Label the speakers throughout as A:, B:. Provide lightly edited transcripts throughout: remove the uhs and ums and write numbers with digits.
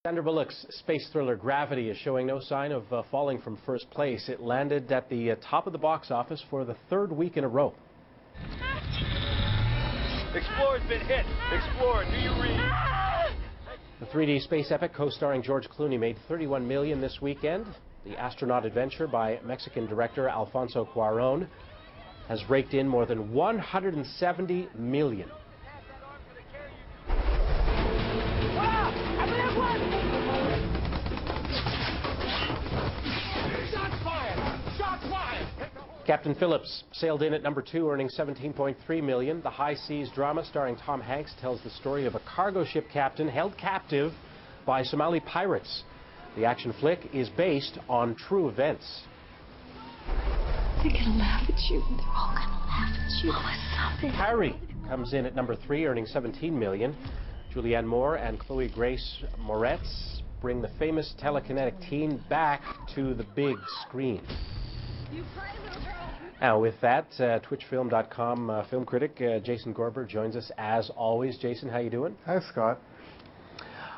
A: Sandra Bullock's space thriller Gravity is showing no sign of falling from first place. It landed at the top of the box office for the third week in a row.
B: Explorer's been hit. Explorer, do you read?
A: The 3D space epic co-starring George Clooney made $31 million this weekend. The astronaut adventure by Mexican director Alfonso Cuarón has raked in more than $170 million. Captain Phillips sailed in at number 2, earning $17.3 million. The high seas drama starring Tom Hanks tells the story of a cargo ship captain held captive by Somali pirates. The action flick is based on true events.
C: They're gonna laugh at you. They're all gonna laugh at you. Oh,
A: Carrie comes in at number 3, earning $17 million. Julianne Moore and Chloe Grace Moretz bring the famous telekinetic teen back to the big screen. Now, with that, Twitchfilm.com film critic Jason Gorber joins us as always. Jason, how you doing?
D: Hi, Scott.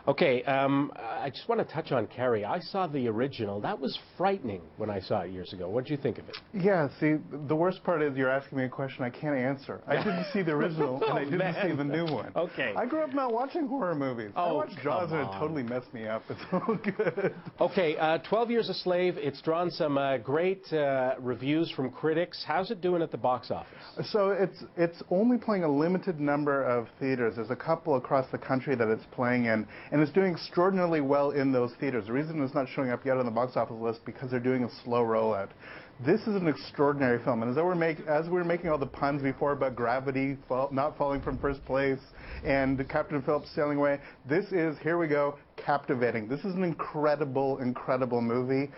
A: Okay, I just want to touch on Carrie. I saw the original. That was frightening when I saw it years ago. What did you think of it?
D: Yeah, see, the worst part is you're asking me a question I can't answer. I didn't see the original, and I didn't see the new one.
A: Okay.
D: I grew up not watching horror movies. I watched Jaws, and it totally messed me up. It's all good.
A: Okay, 12 Years a Slave. It's drawn some great reviews from critics. How's it doing at the box office?
D: So it's only playing a limited number of theaters. There's a couple across the country that it's playing in, and it's doing extraordinarily well in those theaters. The reason it's not showing up yet on the box office list because they're doing a slow rollout. This is an extraordinary film, and as we were making all the puns before about Gravity not falling from first place and Captain Phillips sailing away, this is, here we go, captivating. This is an incredible, incredible movie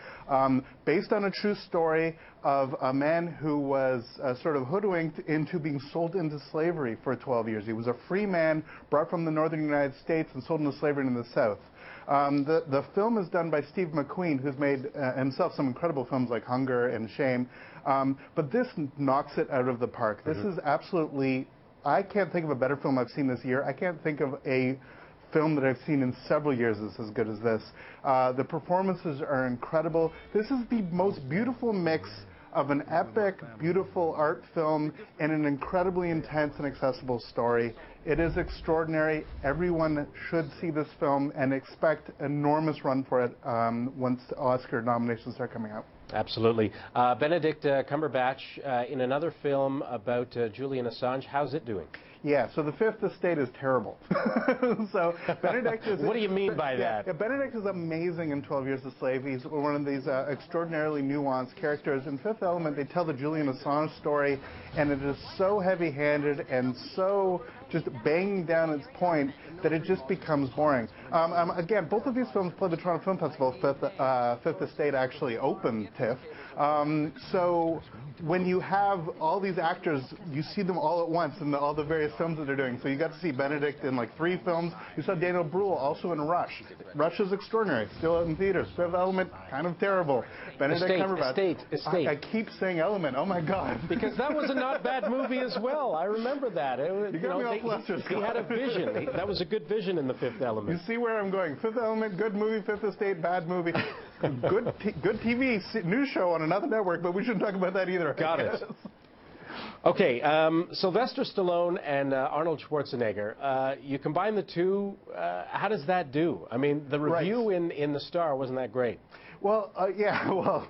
D: based on a true story of a man who was sort of hoodwinked into being sold into slavery for 12 years. He was a free man brought from the northern United States and sold into slavery in the South. The film is done by Steve McQueen, who's made himself some incredible films like Hunger and Shame, but this knocks it out of the park. This is absolutely, I can't think of a better film I've seen this year. I can't think of a film that I've seen in several years that's as good as this. The performances are incredible. This is the most beautiful mix of an epic, beautiful art film and an incredibly intense and accessible story. It is extraordinary. Everyone should see this film and expect enormous run for it once Oscar nominations start coming out.
A: Absolutely. Benedict Cumberbatch in another film about Julian Assange. How's it doing?
D: Yeah, so The Fifth Estate is terrible. So Benedict is...
A: What do you mean by that?
D: Yeah, Benedict is amazing in 12 Years a Slave. He's one of these extraordinarily nuanced characters. In Fifth Element, they tell the Julian Assange story, and it is so heavy-handed and so just banging down its point that it just becomes boring. Again, both of these films play the Toronto Film Festival. Fifth Estate actually opened TIFF. So when you have all these actors, you see them all at once in all the various films that they're doing. So you got to see Benedict in like 3 films. You saw Daniel Bruhl also in Rush. Rush is extraordinary, still out in theaters. Fifth Element, kind of terrible. Benedict Cumberbatch.
A: Estate.
D: I keep saying Element. Oh my God.
A: Because that was a not bad movie as well. I rember that.
D: You got me all flustered,
A: he had a vision. That was a good vision in The Fifth Element.
D: You see where I'm going. Fifth Element, good movie. Fifth Estate, bad movie. Good TV news show on another network, but we shouldn't talk about that either.
A: Got it. Okay, Sylvester Stallone and Arnold Schwarzenegger. You combine the two. How does that do? I mean, the review in the Star wasn't that great.
D: Well, yeah, well,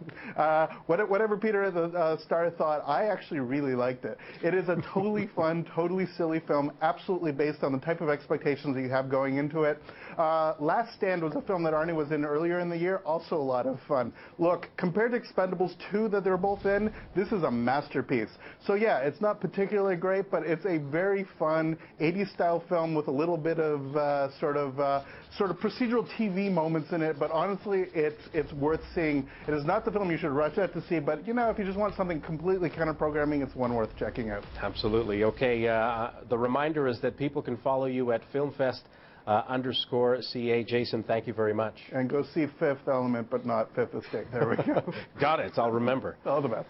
D: whatever Peter at the Star thought, I actually really liked it. It is a totally fun, totally silly film, absolutely based on the type of expectations that you have going into it. Last Stand was a film that Arnie was in earlier in the year, also a lot of fun. Look, compared to Expendables 2 that they're both in, this is a masterpiece. So yeah, it's not particularly great, but it's a very fun 80s style film with a little bit of sort of procedural TV moments in it, but honestly, it's worth seeing. It is not the film you should rush out to see, but you know, if you just want something completely counter-programming, it's one worth checking out.
A: Absolutely. Okay, the reminder is that people can follow you at Filmfest_CA. Jason, thank you very much.
D: And go see Fifth Element, but not Fifth Estate. There we go.
A: Got it. I'll remember.
D: All the best.